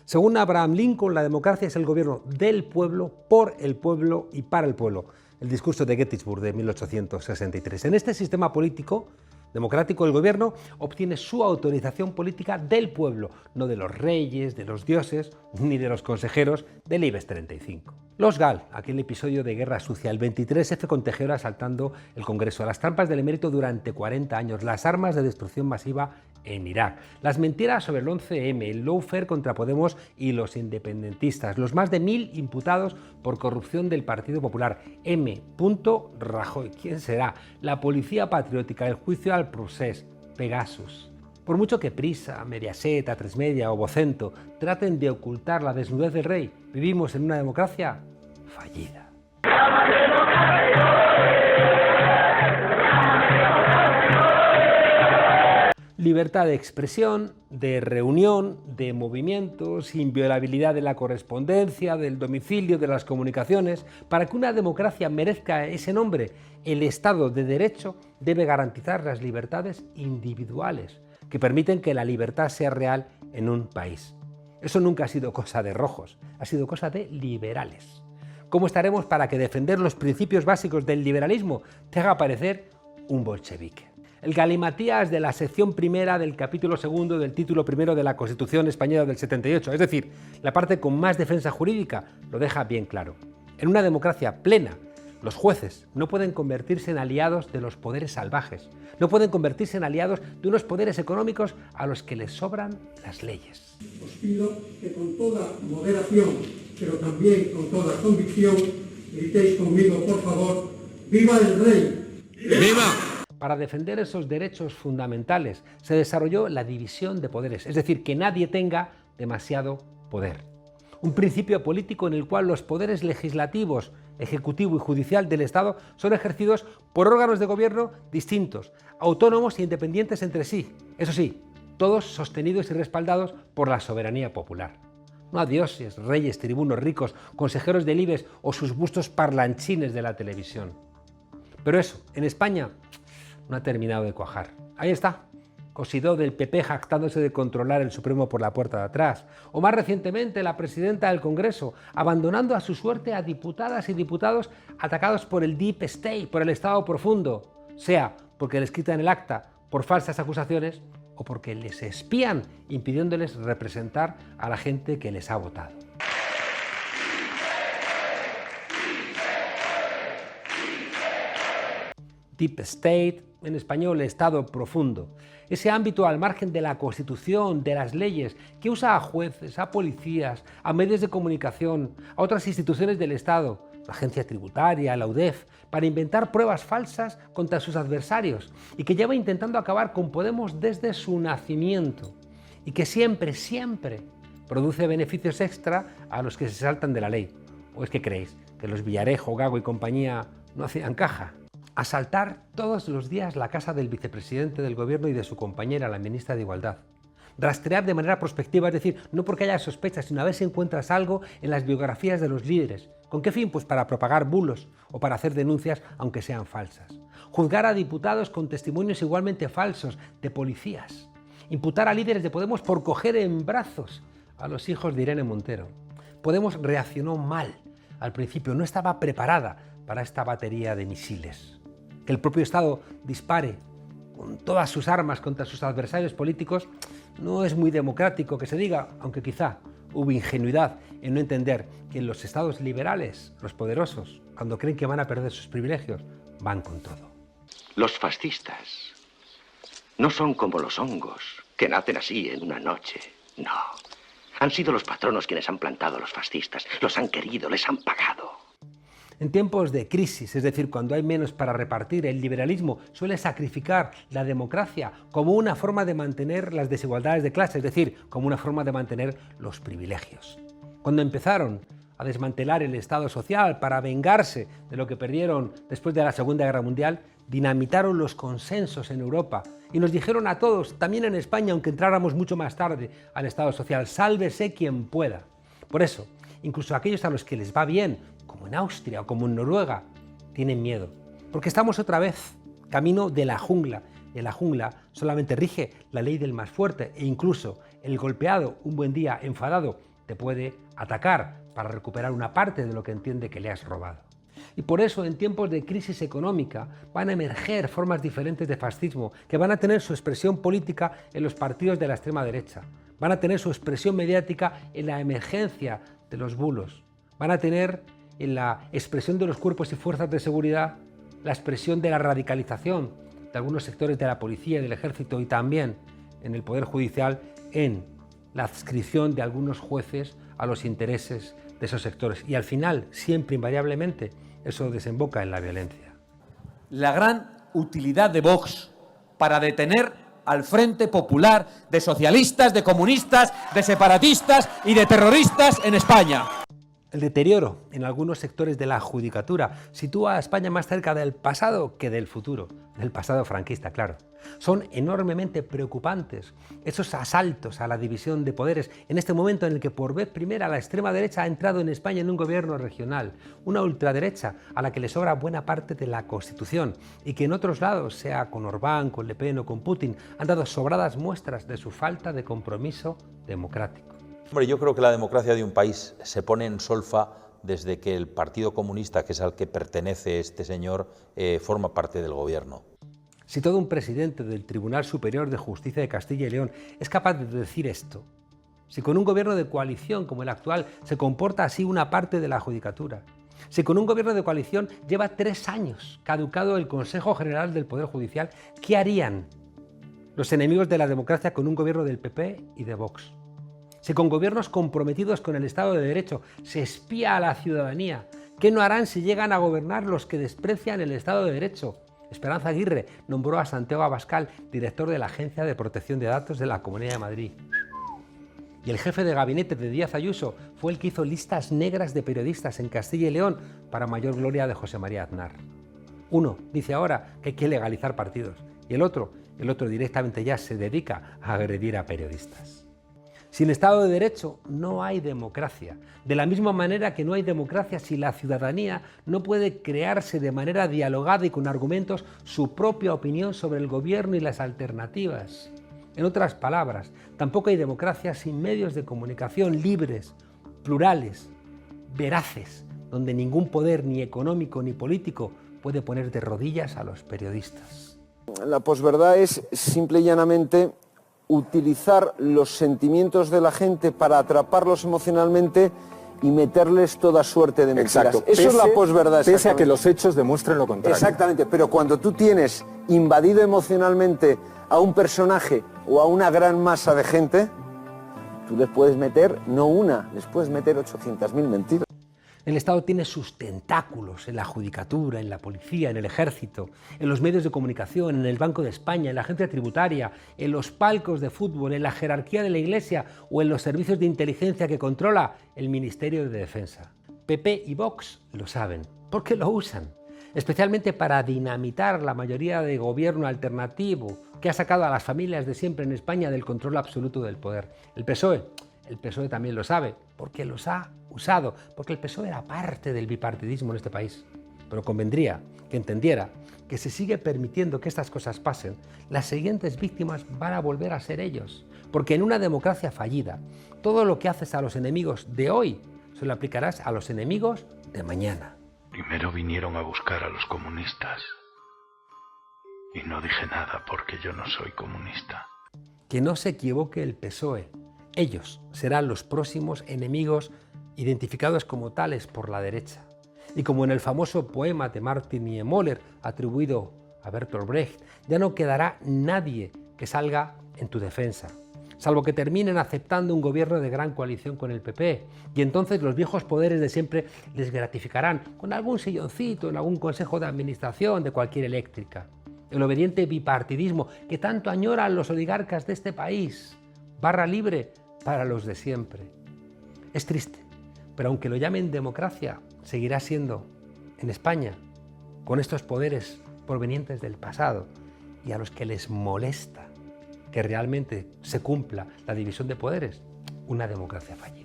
Según Abraham Lincoln, la democracia es el gobierno del pueblo, por el pueblo y para el pueblo. El discurso de Gettysburg de 1863. En este sistema político democrático, el gobierno obtiene su autorización política del pueblo, no de los reyes, de los dioses, ni de los consejeros del IBEX 35. Los GAL, aquel episodio de Guerra Sucia, el 23F con Tejero asaltando el Congreso, las trampas del emérito durante 40 años, las armas de destrucción masiva en Irak, las mentiras sobre el 11M, el lawfare contra Podemos y los independentistas, los más de 1000 imputados por corrupción del Partido Popular, M. Rajoy, ¿quién será? La policía patriótica, el juicio al procés, Pegasus. Por mucho que Prisa, Mediaset, A3 Media o Vocento traten de ocultar la desnudez del rey, vivimos en una democracia fallida. Libertad de expresión, de reunión, de movimientos, inviolabilidad de la correspondencia, del domicilio, de las comunicaciones. Para que una democracia merezca ese nombre, el Estado de Derecho debe garantizar las libertades individuales que permiten que la libertad sea real en un país. Eso nunca ha sido cosa de rojos, ha sido cosa de liberales. ¿Cómo estaremos para que defender los principios básicos del liberalismo te haga parecer un bolchevique? El galimatías de la sección primera del capítulo segundo del título primero de la Constitución Española del 78, es decir, la parte con más defensa jurídica, lo deja bien claro. En una democracia plena, los jueces no pueden convertirse en aliados de los poderes salvajes, no pueden convertirse en aliados de unos poderes económicos a los que les sobran las leyes. Os pido que con toda moderación, pero también con toda convicción, gritéis conmigo, por favor, ¡viva el rey! ¡Viva! Para defender esos derechos fundamentales se desarrolló la división de poderes, es decir, que nadie tenga demasiado poder. Un principio político en el cual los poderes legislativos, ejecutivo y judicial del Estado son ejercidos por órganos de gobierno distintos, autónomos e independientes entre sí. Eso sí, todos sostenidos y respaldados por la soberanía popular. No a dioses, reyes, tribunos ricos, consejeros del IBEX o sus bustos parlanchines de la televisión. Pero eso, en España, no ha terminado de cuajar. Ahí está, Cosidó del PP jactándose de controlar el Supremo por la puerta de atrás. O más recientemente, la presidenta del Congreso, abandonando a su suerte a diputadas y diputados atacados por el Deep State, por el Estado profundo, sea porque les quitan el acta por falsas acusaciones o porque les espían, impidiéndoles representar a la gente que les ha votado. Deep State, en español Estado profundo, ese ámbito al margen de la Constitución, de las leyes, que usa a jueces, a policías, a medios de comunicación, a otras instituciones del Estado, la agencia tributaria, la UDEF, para inventar pruebas falsas contra sus adversarios y que lleva intentando acabar con Podemos desde su nacimiento y que siempre produce beneficios extra a los que se saltan de la ley. ¿O es que creéis que los Villarejo, Gago y compañía no hacían caja? Asaltar todos los días la casa del vicepresidente del gobierno y de su compañera, la ministra de Igualdad. Rastrear de manera prospectiva, es decir, no porque haya sospechas, sino a ver si encuentras algo en las biografías de los líderes. ¿Con qué fin? Pues para propagar bulos o para hacer denuncias, aunque sean falsas. Juzgar a diputados con testimonios igualmente falsos de policías. Imputar a líderes de Podemos por coger en brazos a los hijos de Irene Montero. Podemos reaccionó mal al principio, no estaba preparada para esta batería de misiles. Que el propio Estado dispare con todas sus armas contra sus adversarios políticos no es muy democrático que se diga, aunque quizá hubo ingenuidad en no entender que en los estados liberales, los poderosos, cuando creen que van a perder sus privilegios, van con todo. Los fascistas no son como los hongos, que nacen así en una noche. No. Han sido los patronos quienes han plantado a los fascistas. Los han querido, les han pagado. En tiempos de crisis, es decir, cuando hay menos para repartir, el liberalismo suele sacrificar la democracia como una forma de mantener las desigualdades de clase, es decir, como una forma de mantener los privilegios. Cuando empezaron a desmantelar el Estado social para vengarse de lo que perdieron después de la Segunda Guerra Mundial, dinamitaron los consensos en Europa y nos dijeron a todos, también en España, aunque entráramos mucho más tarde al Estado social, sálvese quien pueda. Por eso, incluso aquellos a los que les va bien, como en Austria o como en Noruega, tienen miedo. Porque estamos otra vez camino de la jungla. Y en la jungla solamente rige la ley del más fuerte e incluso el golpeado, un buen día enfadado, te puede atacar para recuperar una parte de lo que entiende que le has robado. Y por eso en tiempos de crisis económica van a emerger formas diferentes de fascismo que van a tener su expresión política en los partidos de la extrema derecha, van a tener su expresión mediática en la emergencia de los bulos, van a tener en la expresión de los cuerpos y fuerzas de seguridad la expresión de la radicalización de algunos sectores de la policía y del ejército y también en el Poder Judicial en la adscripción de algunos jueces a los intereses de esos sectores. Y al final, siempre invariablemente, eso desemboca en la violencia. La gran utilidad de Vox para detener al Frente Popular de socialistas, de comunistas, de separatistas y de terroristas en España. El deterioro en algunos sectores de la judicatura sitúa a España más cerca del pasado que del futuro, del pasado franquista, claro. Son enormemente preocupantes esos asaltos a la división de poderes en este momento en el que por vez primera la extrema derecha ha entrado en España en un gobierno regional, una ultraderecha a la que le sobra buena parte de la Constitución y que en otros lados, sea con Orbán, con Le Pen o con Putin, han dado sobradas muestras de su falta de compromiso democrático. Hombre, yo creo que la democracia de un país se pone en solfa desde que el Partido Comunista, que es al que pertenece este señor, forma parte del gobierno. Si todo un presidente del Tribunal Superior de Justicia de Castilla y León es capaz de decir esto, si con un gobierno de coalición como el actual se comporta así una parte de la judicatura, si con un gobierno de coalición lleva 3 años caducado el Consejo General del Poder Judicial, ¿qué harían los enemigos de la democracia con un gobierno del PP y de Vox? Si con gobiernos comprometidos con el Estado de Derecho se espía a la ciudadanía, ¿qué no harán si llegan a gobernar los que desprecian el Estado de Derecho? Esperanza Aguirre nombró a Santiago Abascal director de la Agencia de Protección de Datos de la Comunidad de Madrid. Y el jefe de gabinete de Díaz Ayuso fue el que hizo listas negras de periodistas en Castilla y León para mayor gloria de José María Aznar. Uno dice ahora que hay que legalizar partidos y el otro directamente ya se dedica a agredir a periodistas. Sin Estado de Derecho no hay democracia, de la misma manera que no hay democracia si la ciudadanía no puede crearse de manera dialogada y con argumentos su propia opinión sobre el gobierno y las alternativas. En otras palabras, tampoco hay democracia sin medios de comunicación libres, plurales, veraces, donde ningún poder ni económico ni político puede poner de rodillas a los periodistas. La posverdad es simple y llanamente utilizar los sentimientos de la gente para atraparlos emocionalmente y meterles toda suerte de mentiras. Exacto. Eso es la posverdad. Pese a que los hechos demuestren lo contrario. Exactamente, pero cuando tú tienes invadido emocionalmente a un personaje o a una gran masa de gente, tú les puedes meter, no una, les puedes meter 800.000 mentiras. El Estado tiene sus tentáculos en la judicatura, en la policía, en el ejército, en los medios de comunicación, en el Banco de España, en la agencia tributaria, en los palcos de fútbol, en la jerarquía de la Iglesia o en los servicios de inteligencia que controla el Ministerio de Defensa. PP y Vox lo saben, porque lo usan, especialmente para dinamitar la mayoría de gobierno alternativo que ha sacado a las familias de siempre en España del control absoluto del poder. El PSOE también lo sabe, porque los ha usado, porque el PSOE era parte del bipartidismo en este país. Pero convendría que entendiera que si sigue permitiendo que estas cosas pasen, las siguientes víctimas van a volver a ser ellos. Porque en una democracia fallida, todo lo que haces a los enemigos de hoy, se lo aplicarás a los enemigos de mañana. Primero vinieron a buscar a los comunistas. Y no dije nada porque yo no soy comunista. Que no se equivoque el PSOE. Ellos serán los próximos enemigos identificados como tales por la derecha. Y como en el famoso poema de Martin Niemöller atribuido a Bertolt Brecht, ya no quedará nadie que salga en tu defensa, salvo que terminen aceptando un gobierno de gran coalición con el PP. Y entonces los viejos poderes de siempre les gratificarán con algún silloncito en algún consejo de administración de cualquier eléctrica. El obediente bipartidismo que tanto añoran los oligarcas de este país. Barra libre para los de siempre. Es triste, pero aunque lo llamen democracia, seguirá siendo, en España, con estos poderes provenientes del pasado y a los que les molesta que realmente se cumpla la división de poderes, una democracia fallida.